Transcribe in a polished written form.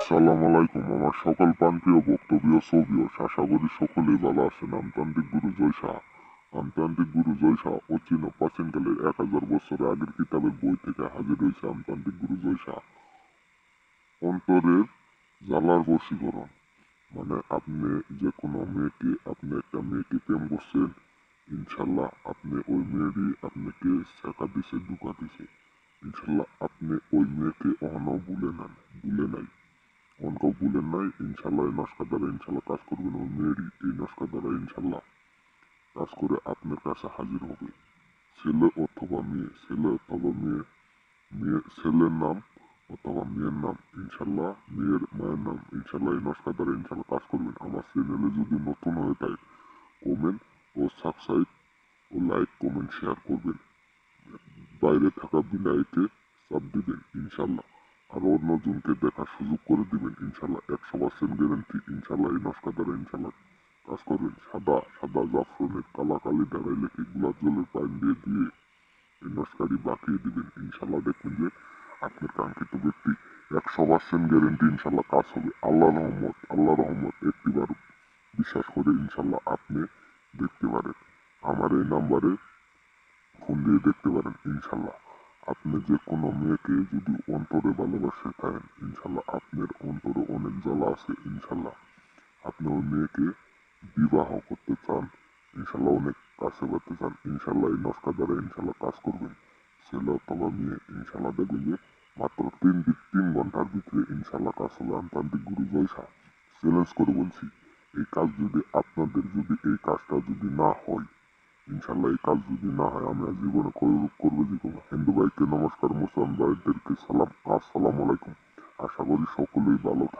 আসসালামু আলাইকুম। আমার সকল প্রাণপ্রিয় বক্তব্য ছবিও আশা করি সকলেই ভালো আছেন। আমতান্ত্রিক গুরু জয় শাহ। আমতান্ত্রিক গুরু জয় শাহ অচিন প্রাচীনকালের 1000 বছর আগের কিতাবের বই থেকে হাজির হয়েছে আমতান্ত্রিক গুরু জয় শাহ। অন্তরের জ্বালার বশীকরণ, মানে আপনি যে কোনো মেয়েকে, আপনি একটা মেয়েকে প্রেম করছেন, ইনশাল্লাহ আপনি ওই মেয়েরই আপনাকে শেখা দিছে, ঢুকা দিছে। ইনশাল্লাহ আপনি ওই মেয়েকে অহনও ভুলে নাই, অনকাও ভুলেন নাই। ইনশাল্লাহ এই নস্কা দ্বারা ইনশাল্লাহ কাজ করবেন, ওই মেয়েরই এই নস্কা দ্বারা ইনশাল্লাহ কাজ করে আপনার কাছে হাজির হবে। ছেলে অথবা মেয়ে, ছেলে অথবা মেয়ে, ছেলের নাম অথবা মেয়ের নাম, ইনশাল্লাহ মেয়ের মায়ের নাম, ইনশাল্লাহ এই নস্কা দ্বারা ইনশাল্লাহ কাজ করবেন। আমার চ্যানেলে যদি নতুন হয়ে থাকে কমেন্ট ও সাবস্ক্রাইব ও লাইক কমেন্ট শেয়ার করবেন। বাইরে থাকা বিলাইতে চাপ দিবেন ইনশাল্লাহ। আর অন্যজনকে দেখার সুযোগ করে দিবেন ইনশাল্লাহ। 100% গ্যারান্টি ইনশাল্লাহ এই নস্কা দ্বারা ইনশাল্লাহ কাজ করবেন। সাদা সাদা জাফরানের কালি দ্বারাই লেখে গোলাপ জলের পাইন দিয়ে এই নস্কাটি বাকিয়ে দিবেন। ইনশাল্লাহ দেখবেন যে আপনার কাঙ্ক্ষিত ব্যক্তি 100% গ্যারান্টি ইনশাল্লাহ কাজ হবে। আল্লাহ রহমত একটিবার বিশ্বাস করে ইনশাল্লাহ আপনি দেখতে পারেন। আমার এই নাম্বারে ফোন দিয়ে দেখতে পারেন ইনশাল্লাহ। আপনি যে কোনো মেয়েকে যদি অন্তরে ভালোবাসে থাকেন, ইনশাল্লাহ আপনার অন্তরে অনেক জ্বালা আছে, ইনশাল্লাহ আপনি ওই মেয়েকে বিবাহ করতে চান, ইনশাল্লাহ অনেক কাছে করতে চান, ইনশাল্লাহ এই নস্কা দ্বারা ইনশাল্লাহ কাজ করবেন। ছেলে অথবা মেয়ে, ইনশাল্লাহ দেখবেন যে মাত্র 3 ঘন্টার ভিতরে ইনশাল্লাহ কাজ হবে। আমতান্ত্রিক গুরু জয় শাহ চ্যালেঞ্জ করে বলছি, এই কাজ যদি আপনাদের যদি এই কাজটা যদি না হয়, ইনশাল্লাহ এই কাজ যদি না হয় আমি জীবনে করবো জীবনে। হিন্দু ভাইকে নমস্কার, মুসলমান ভাইদেরকে সালাম, আসসালামু আলাইকুম। আশা করি সকলেই ভালো থাকবে।